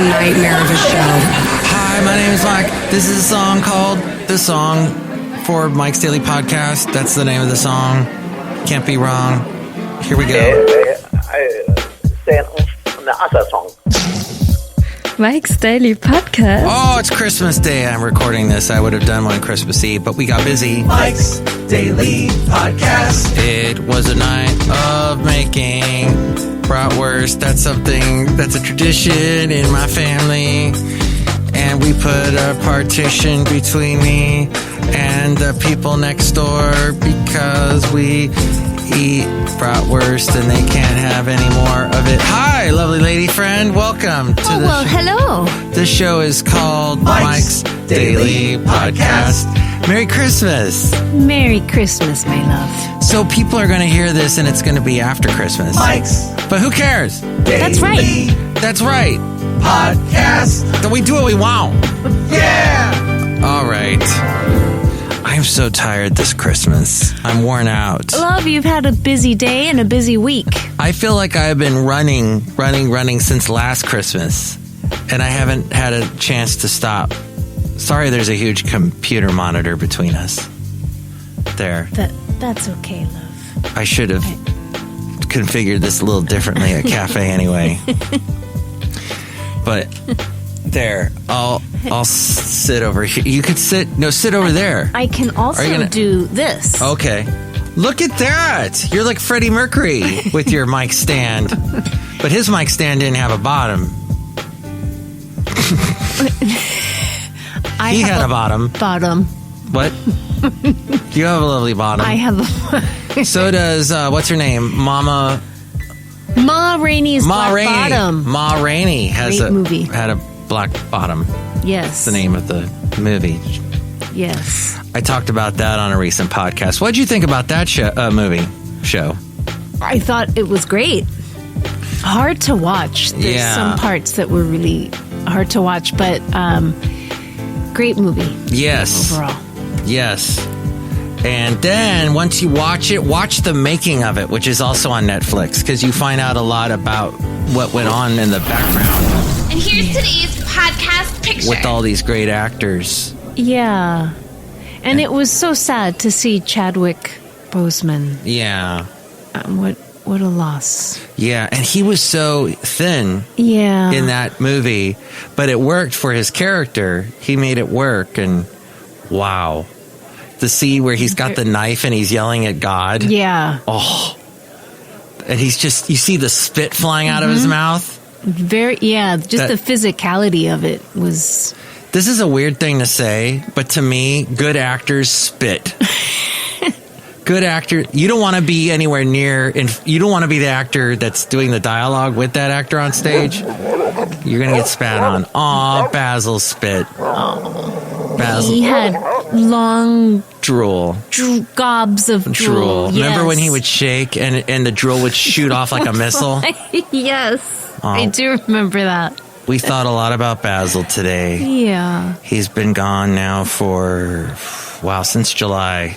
nightmare of a show. Hi, my name is Mike. This is a song called The Song for Mike's Daily Podcast. That's the name of the song. Can't be wrong. Here we go. Mike's Daily Podcast. Oh, it's Christmas Day. I'm recording this. I would have done one Christmas Eve, but we got busy. Mike's Daily Podcast. It was a night of making bratwurst. That's a tradition in my family. And we put a partition between me and the people next door because we eat bratwurst and they can't have any more of it. Hi, lovely lady friend. Welcome to the show. Hello. This show is called Mike's Daily Podcast. Merry Christmas. Merry Christmas, my love. So people are going to hear this and it's going to be after Christmas. Mike's But who cares? That's right. That's right. Podcast. That we do what we want. Yeah. All right. I'm so tired this Christmas. I'm worn out. Love, you've had a busy day and a busy week. I feel like I've been running since last Christmas, and I haven't had a chance to stop. Sorry, there's a huge computer monitor between us. There. That's okay, love. I should have configured this a little differently at Cafe anyway. But there, I'll sit over here. You could sit over there. I can also do this. Okay. Look at that. You're like Freddie Mercury with your mic stand. But his mic stand didn't have a bottom. He had a bottom. Bottom. What? You have a lovely bottom. I have a... So does, what's her name? Ma Rainey's Black Rainey. Bottom. Ma Rainey had a black bottom. Yes. That's the name of the movie. Yes. I talked about that on a recent podcast. What did you think about that show? I thought it was great. Hard to watch. There's some parts that were really hard to watch, but great movie. Yes. Overall. Yes. And then once you watch it, watch the making of it, which is also on Netflix, because you find out a lot about what went on in the background. And here's today's podcast picture. With all these great actors. Yeah. And it was so sad to see Chadwick Boseman. Yeah. What a loss. Yeah, and he was so thin in that movie, but it worked for his character. He made it work, and wow. The scene where he's got the knife and he's yelling at God. Yeah. Oh. And he's just, you see the spit flying out of his mouth. Just the physicality of it was... This is a weird thing to say, but to me, good actors spit. Good actor, you don't want to be anywhere near, and you don't want to be the actor that's doing the dialogue with that actor on stage. You're going to get spat on. Aw, Basil spit. Basil. He had long... Drool. Gobs of drool. Yes. Remember when he would shake and the drool would shoot off like a missile? Yes. I do remember that. We thought a lot about Basil today. Yeah. He's been gone now since July.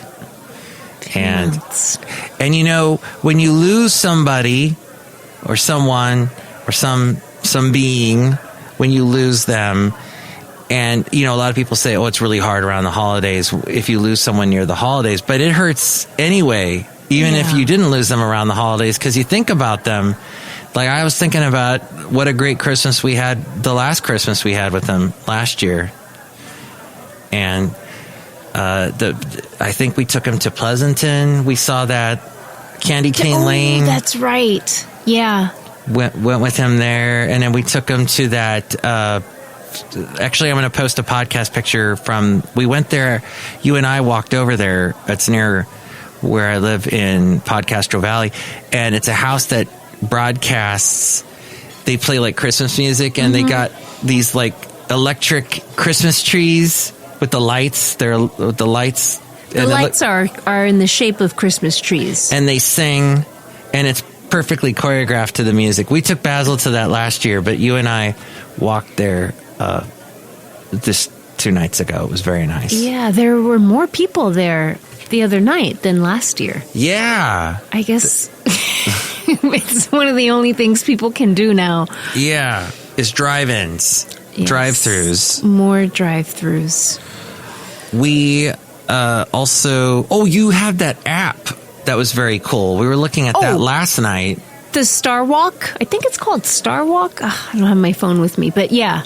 And you know, when you lose somebody or someone or some being, when you lose them, and you know, a lot of people say, oh, it's really hard around the holidays if you lose someone near the holidays, but it hurts anyway, even if you didn't lose them around the holidays, because you think about them. Like, I was thinking about what a great Christmas we had, the last Christmas we had with them last year. And I think we took him to Pleasanton. We saw that Candy Cane Lane. That's right. Yeah. Went with him there. And then we took him to that... actually, I'm going to post a podcast picture from... We went there. You and I walked over there. It's near where I live in Podcastro Valley. And it's a house that broadcasts... They play like Christmas music. And they got these like electric Christmas trees... With the lights, the lights. The lights are in the shape of Christmas trees. And they sing, and it's perfectly choreographed to the music. We took Basil to that last year, but you and I walked there this 2 nights ago. It was very nice. Yeah, there were more people there the other night than last year. Yeah. I guess it's one of the only things people can do now. Yeah. is drive-ins, Yes. drive-thrus. More drive-thrus. We also... Oh, you have that app that was very cool. We were looking at that last night. The Star Walk? I think it's called Star Walk. I don't have my phone with me, but yeah.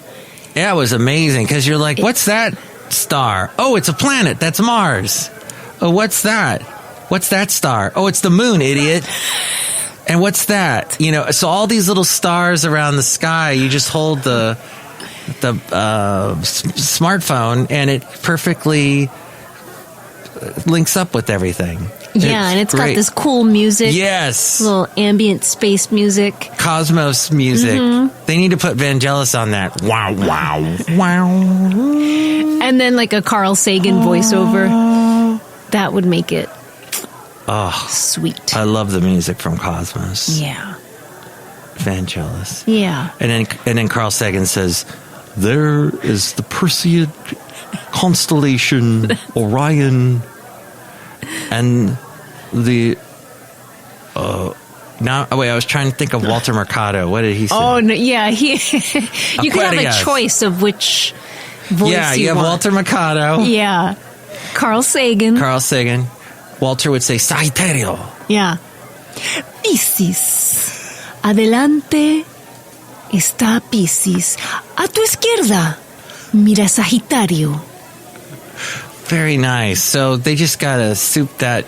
Yeah, it was amazing because you're like, what's that star? Oh, it's a planet. That's Mars. Oh, what's that? What's that star? Oh, it's the moon, idiot. And what's that? You know, so all these little stars around the sky, you just hold the smartphone and it perfectly links up with everything. Yeah, and it's got this cool music. Yes. Little ambient space music. Cosmos music. Mm-hmm. They need to put Vangelis on that. Wow, wow, wow. And then like a Carl Sagan voiceover. That would make it sweet. I love the music from Cosmos. Yeah. Vangelis. Yeah. And then Carl Sagan says, there is the Perseid constellation, Orion, and the I was trying to think of Walter Mercado. What did he say? Oh no, yeah, you can have a choice of which voice you have want. Walter Mercado. Yeah. Carl Sagan. Walter would say Sagittario. Yeah. Piscis. Adelante está Piscis. A tu izquierda mira Sagitario. Very nice. So they just gotta soup that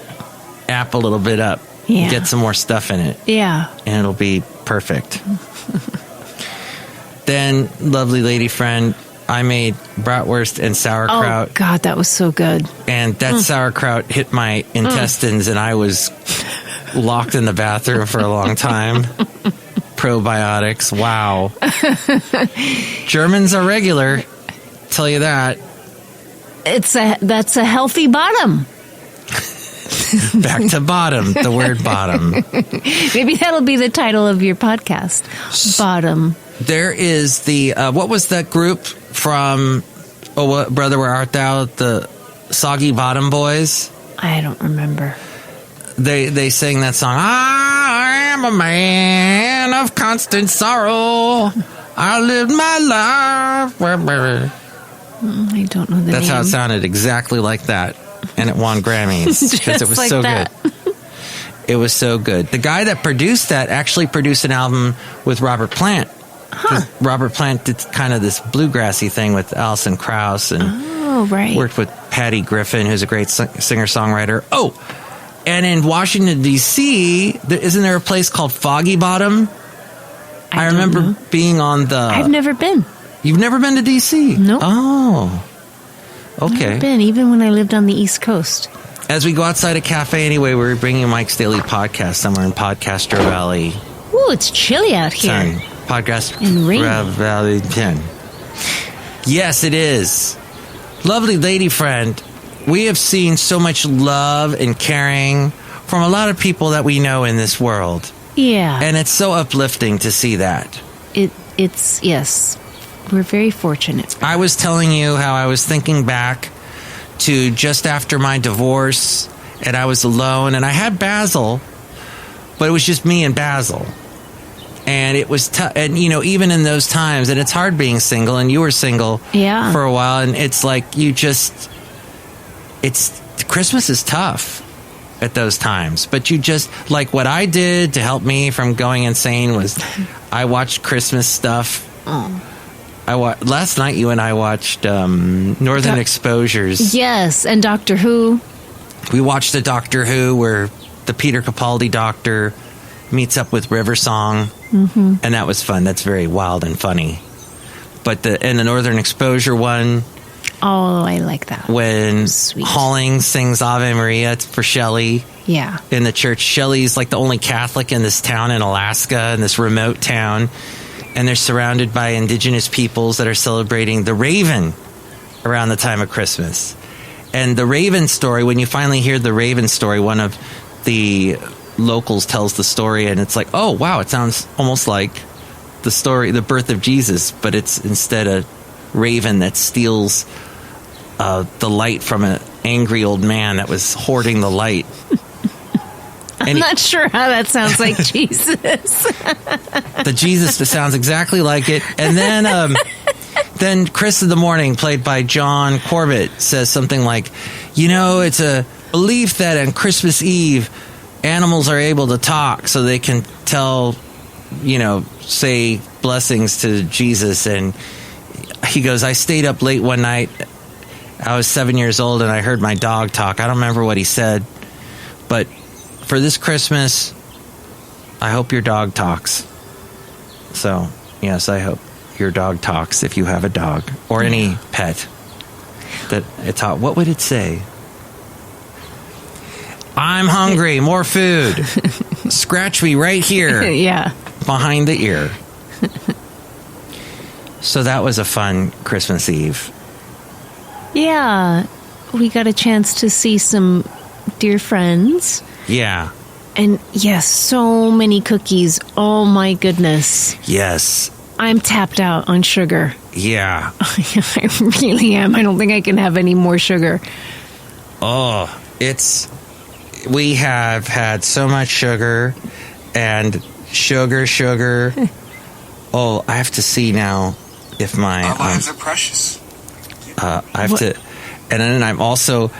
app a little bit up. Yeah. Get some more stuff in it. Yeah. And it'll be perfect. Then, lovely lady friend, I made bratwurst and sauerkraut. Oh, God, that was so good. And that sauerkraut hit my intestines, and I was locked in the bathroom for a long time. Probiotics. Wow. Germans are regular. Tell you that. That's a healthy bottom. Back to bottom, the word bottom. Maybe that'll be the title of your podcast. Bottom. There is the, what was that group from, Brother, Where Art Thou? The Soggy Bottom Boys? I don't remember. They sang that song, I am a man of constant sorrow. I lived my life. I don't know the That's name. how it sounded, exactly like that. And it won Grammys because it was like so that. good. It was so good. The guy that produced that actually produced an album with Robert Plant. Robert Plant did kind of this bluegrassy thing with Alison Krauss and worked with Patty Griffin, who's a great singer-songwriter. Oh, and in Washington, D.C., isn't there a place called Foggy Bottom? I remember being on the... I've never been. You've never been to D.C.? Nope. Oh, okay. Never been, even when I lived on the East Coast. As we go outside a cafe anyway, we're bringing Mike's Daily Podcast somewhere in Podcaster Valley. Ooh, it's chilly out here. 10. Podcast And rainy. Valley 10. Yes, it is. Lovely lady friend, we have seen so much love and caring from a lot of people that we know in this world. Yeah. And it's so uplifting to see that. It's yes. We're very fortunate. I was telling you how I was thinking back to just after my divorce, and I was alone, and I had Basil, but it was just me and Basil. And it was tough, and even in those times, and it's hard being single, and you were single for a while, and it's like Christmas is tough at those times, but you just, like what I did to help me from going insane was I watched Christmas stuff. Last night you and I watched Northern Exposures. Yes, and Doctor Who. We watched the Doctor Who where the Peter Capaldi doctor meets up with River Song, and that was fun. That's very wild and funny. But the Northern Exposure one, I like that. When Halling sings Ave Maria for Chely in the church. Shelley's like the only Catholic in this town in Alaska, in this remote town. And they're surrounded by indigenous peoples that are celebrating the Raven around the time of Christmas. And the Raven story, when you finally hear the Raven story, one of the locals tells the story, and it's like, oh, wow, it sounds almost like the story, the birth of Jesus, but it's instead a raven that steals the light from an angry old man that was hoarding the light. I'm not sure how that sounds like Jesus. The Jesus that sounds exactly like it. And then Chris in the Morning, played by John Corbett, says something like, it's a belief that on Christmas Eve, animals are able to talk so they can tell, say blessings to Jesus. And he goes, I stayed up late one night. I was 7 years old and I heard my dog talk. I don't remember what he said, but for this Christmas, I hope your dog talks. So, yes, I hope your dog talks if you have a dog or any pet that it talks. What would it say? I'm hungry. More food. Scratch me right here. Yeah. Behind the ear. So that was a fun Christmas Eve. Yeah. We got a chance to see some dear friends. Yeah. And yes, so many cookies. Oh my goodness. Yes. I'm tapped out on sugar. Yeah. I really am. I don't think I can have any more sugar. Oh, we have had so much sugar and sugar. Oh, I have to see now if my... Our lives are precious. I have to... And then I'm also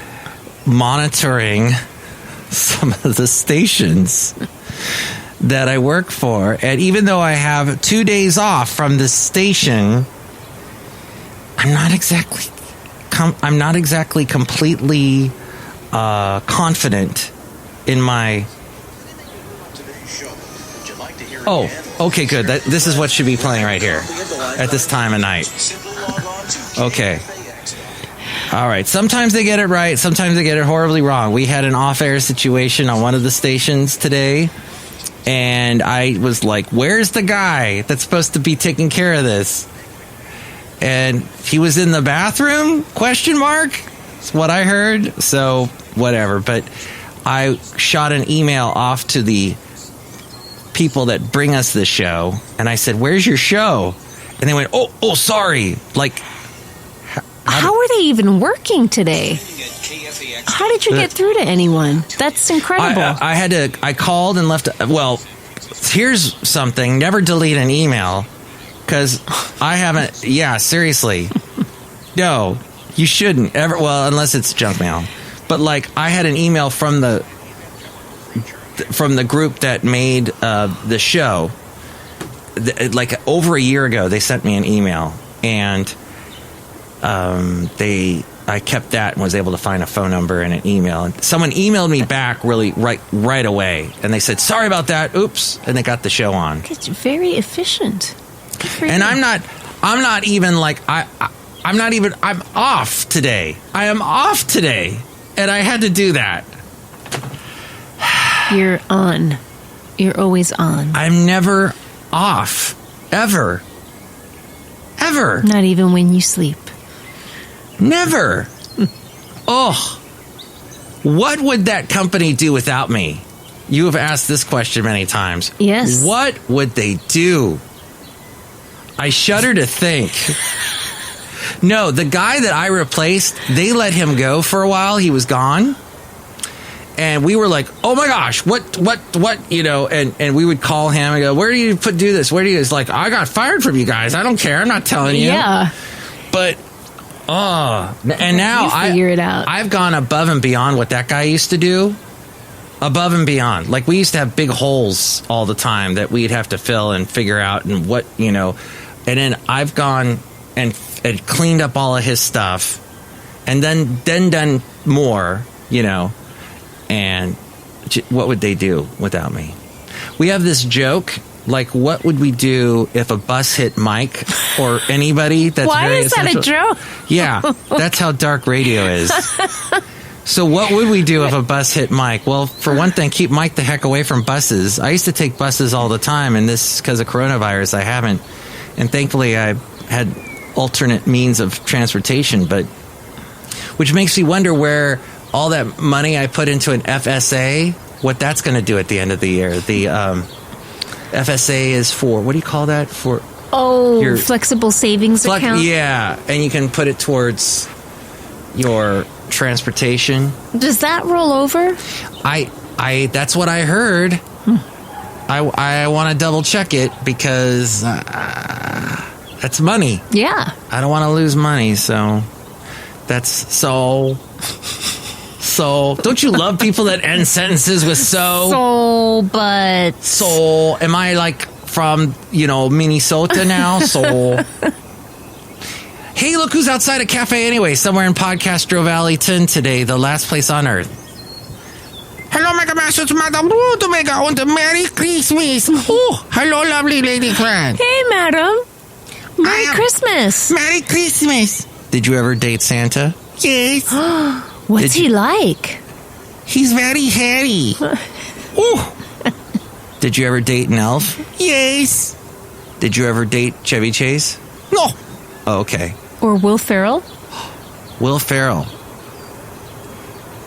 monitoring some of the stations that I work for. And even though I have 2 days off from the station, I'm not exactly completely confident in my... Oh, okay, good. This is what should be playing right here at this time of night. Okay. All right. Sometimes they get it right. Sometimes they get it horribly wrong. We had an off-air situation on one of the stations today, and I was like, where's the guy that's supposed to be taking care of this? And he was in the bathroom? ? That's what I heard. So, whatever. But I shot an email off to the people that bring us this show, and I said, where's your show? And they went, oh, sorry. Like, how are they even working today? How did you get through to anyone? That's incredible. I called and left. Well, here's something. Never delete an email, because I haven't. Yeah, seriously. No, you shouldn't ever. Well, unless it's junk mail. But like, I had an email from the group that made the show. Like over a year ago, they sent me an email, and I kept that and was able to find a phone number and an email. And someone emailed me back really right away, and they said, "Sorry about that. Oops," and they got the show on. It's very efficient. And I'm not even like I'm off today. I am off today, and I had to do that. You're on. You're always on. I'm never off. Ever. Not even when you sleep. Never. Oh. What would that company do without me? You have asked this question many times. Yes. What would they do? I shudder to think. No, the guy that I replaced, they let him go for a while. He was gone. And we were like, oh my gosh, what, and we would call him and go, where do you do this? Where do you, it's like, I got fired from you guys. I don't care. I'm not telling you. Yeah. But, and now you figure it out. I've gone above and beyond what that guy used to do. Above and beyond. Like, we used to have big holes all the time that we'd have to fill and figure out and what, and then I've gone and cleaned up all of his stuff and then done more, and what would they do without me? We have this joke, like, what would we do if a bus hit Mike or anybody that's Why very is essential? That a joke? Yeah, that's how dark radio is. So what would we do if a bus hit Mike? Well, for one thing, keep Mike the heck away from buses. I used to take buses all the time, and this, because of coronavirus, I haven't. And thankfully, I had alternate means of transportation, but which makes me wonder where all that money I put into an FSA, what that's going to do at the end of the year. The FSA is for, what do you call that? For your flexible savings account? Yeah, and you can put it towards your transportation. Does that roll over? That's what I heard. I want to double check it because that's money. Yeah. I don't want to lose money, so that's so. Don't you love people that end sentences with so? So, am I like from, Minnesota now? So. Hey, look who's outside a cafe anyway, somewhere in Podcastro Valleyton today, the last place on earth. Hello, Mega Masters, Madame Rootabega, and Merry Christmas. Oh, hello, lovely lady friend. Hey, madam. Merry Christmas. Merry Christmas. Did you ever date Santa? Yes. What's he like? He's very hairy. Oh. Did you ever date an elf? Yes. Did you ever date Chevy Chase? No. Oh, okay. Or Will Ferrell? Will Ferrell.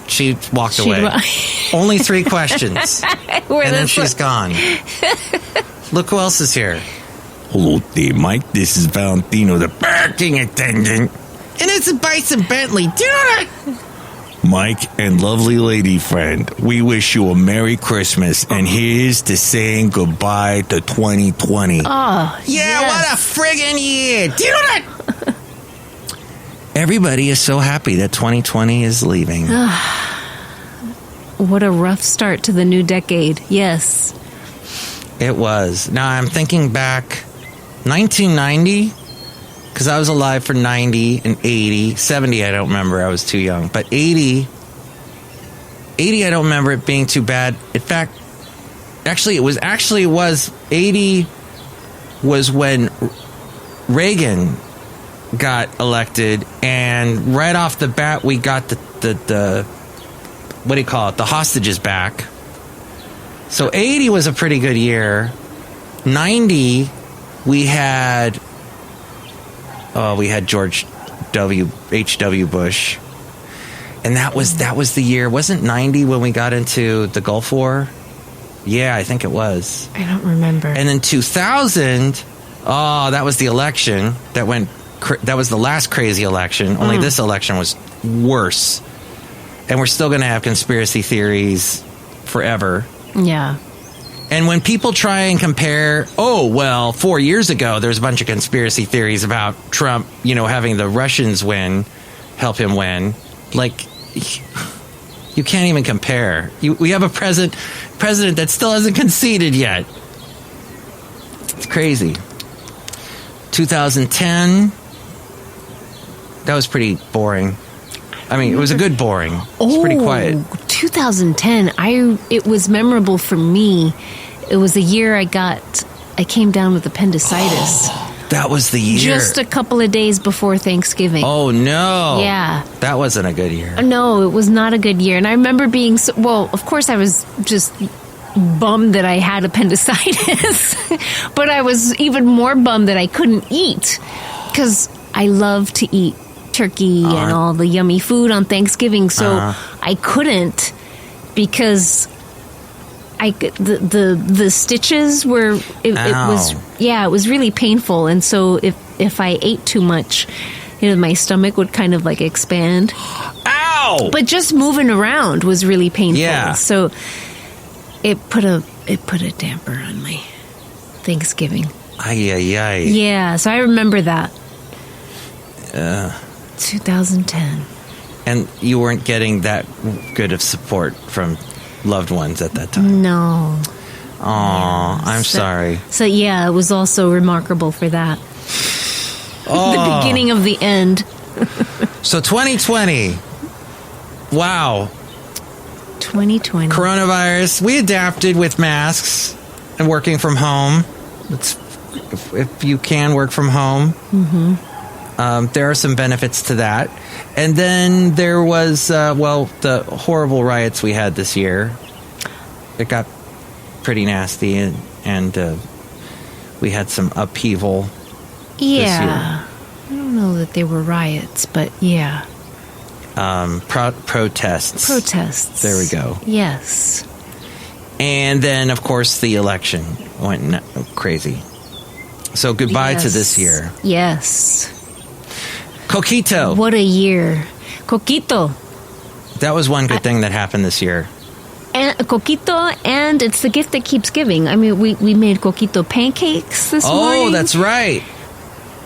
She walked away. Only 3 questions. And then she's gone. Look who else is here. Hello there, Mike. This is Valentino, the parking attendant. And it's a Bison Bentley. Do you know that? Mike and lovely lady friend, we wish you a Merry Christmas. And here's to saying goodbye to 2020. Oh, yeah, yes. What a friggin' year. Do you know that? Everybody is so happy that 2020 is leaving. What a rough start to the new decade. Yes. It was. Now I'm thinking back, 1990, because I was alive for 90 and 80. 70, I don't remember. I was too young. But 80, I don't remember it being too bad. In fact, it was 80 was when Reagan got elected, and right off the bat we got the what do you call it, the hostages back. So 80 was a pretty good year. 90 we had George H.W. Bush, and that was the year. Wasn't 90 when we got into the Gulf War? Yeah, I think it was. I don't remember. And then 2000, that was the election that went. That was the last crazy election. Only this election was worse. And we're still going to have conspiracy theories forever. Yeah. And when people try and compare, 4 years ago, there's a bunch of conspiracy theories about Trump, having the Russians help him win. Like, you can't even compare. We have a president that still hasn't conceded yet. It's crazy. 2010, that was pretty boring. I mean, it was a good boring. It was pretty quiet. 2010, it was memorable for me. It was the year I came down with appendicitis. That was the year. Just a couple of days before Thanksgiving. Oh, no. Yeah. That wasn't a good year. No, it was not a good year. And I remember being, of course I was just bummed that I had appendicitis. But I was even more bummed that I couldn't eat. Because I love to eat turkey and all the yummy food on Thanksgiving. So I couldn't because the stitches were it was really painful, and so if I ate too much, my stomach would kind of like expand. Ow! But just moving around was really painful. Yeah. So it put a damper on my Thanksgiving. Ay, ay, ay. Yeah, so I remember that. 2010. And you weren't getting that good of support from loved ones at that time? No. Aw, I'm sorry. So, yeah, it was also remarkable for that. The beginning of the end. So, 2020. Wow. 2020. Coronavirus. We adapted with masks and working from home. If you can work from home. Mm-hmm. There are some benefits to that. And then there was, the horrible riots we had this year. It got pretty nasty, and we had some upheaval this year. I don't know that they were riots, but yeah. Protests. Protests. There we go. Yes. And then, of course, the election went crazy. So goodbye to this year. Yes. Coquito. What a year. Coquito. That was one good thing that happened this year. And Coquito, and it's the gift that keeps giving. I mean, we made Coquito pancakes this morning. Oh, that's right.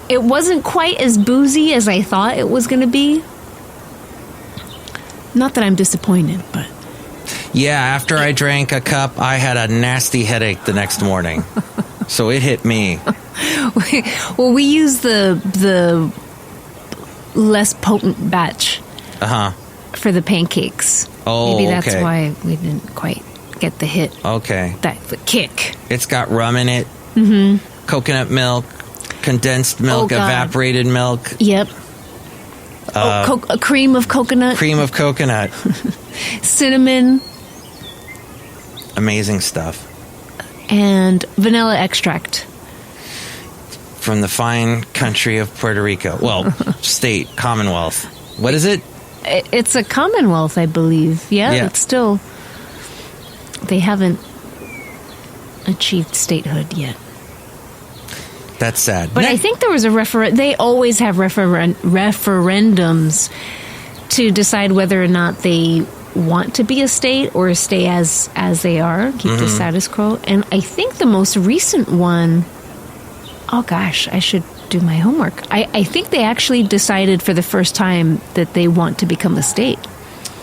It wasn't quite as boozy as I thought it was going to be. Not that I'm disappointed, but... Yeah, after I drank a cup, I had a nasty headache the next morning. So it hit me. Well, we use the less potent batch for the pancakes. Oh, maybe that's okay. why we didn't quite get the hit. Okay. The kick. It's got rum in it, coconut milk, condensed milk, Oh, God. evaporated milk. Yep. A cream of coconut. Cream of coconut. Cinnamon. Amazing stuff. And vanilla extract. From the fine country of Puerto Rico. Well, state, Commonwealth. What is it? It's a Commonwealth, I believe. Yeah, it's still... They haven't achieved statehood yet. That's sad. But I think there was a They always have referendums to decide whether or not they want to be a state or stay as they are, keep the status quo. And I think the most recent one... Oh, gosh, I should do my homework. I think they actually decided for the first time that they want to become a state.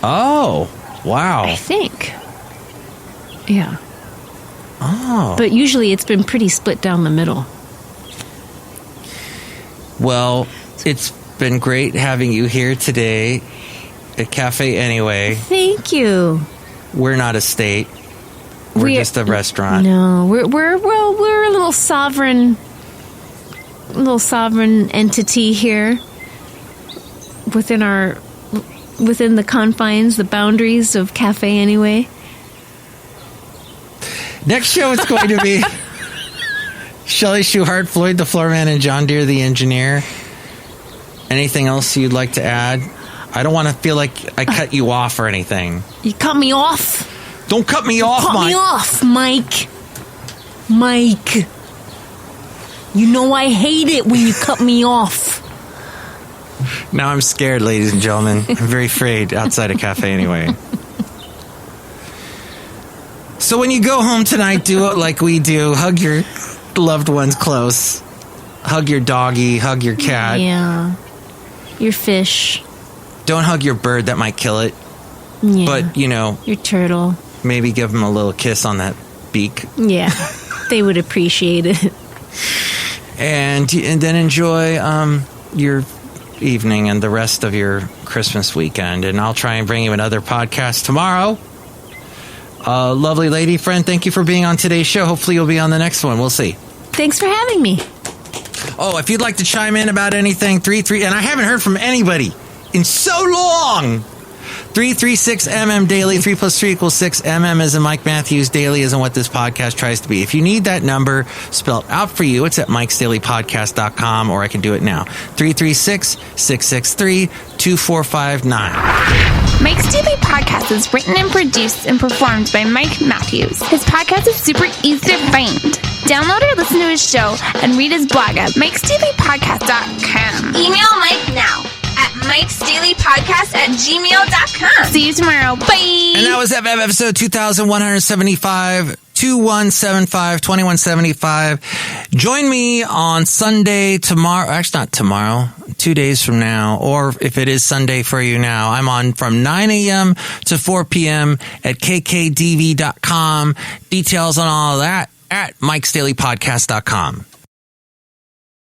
Oh, wow. I think. Yeah. Oh. But usually it's been pretty split down the middle. Well, it's been great having you here today at Cafe Anyway. Thank you. We're not a state. We're just a restaurant. No, we're a little sovereign entity here within the confines, the boundaries of Cafe Anyway. Next show it's going to be Chely Shoehart, Floyd the Floorman, and John Deere the engineer. Anything else you'd like to add? I don't want to feel like I cut you off or anything. You cut me off. Don't cut me off, Mike. Cut me off, Mike. Mike. You know I hate it when you cut me off. Now I'm scared, ladies and gentlemen. I'm very afraid outside a Cafe Anyway. So when you go home tonight, do it like we do. Hug your loved ones close. Hug your doggy. Hug your cat. Yeah. Your fish. Don't hug your bird. That might kill it. Yeah. But, your turtle. maybe give them a little kiss on that beak. Yeah. They would appreciate it. And then enjoy your evening and the rest of your Christmas weekend. And I'll try and bring you another podcast tomorrow. Lovely lady friend, thank you for being on today's show. Hopefully you'll be on the next one. We'll see. Thanks for having me. Oh, if you'd like to chime in about anything, and I haven't heard from anybody in so long. 336MM Daily, 3 plus 3 equals 6. MM as in Mike Matthews, Daily as in what this podcast tries to be. If you need that number spelled out for you, it's at MikesDailyPodcast.com, or I can do it now. 336-663-2459. Mike's Daily Podcast is written and produced and performed by Mike Matthews. His podcast is super easy to find. Download or listen to his show and read his blog at MikesDailyPodcast.com. Email Mike now at MikesDailyPodcast@gmail.com. See you tomorrow. Bye. And that was FM episode 2175, 2175. Join me on Sunday tomorrow. Actually, not tomorrow. 2 days from now. Or if it is Sunday for you now, I'm on from 9 a.m. to 4 p.m. at kkdv.com. Details on all of that at MikesDailyPodcast.com.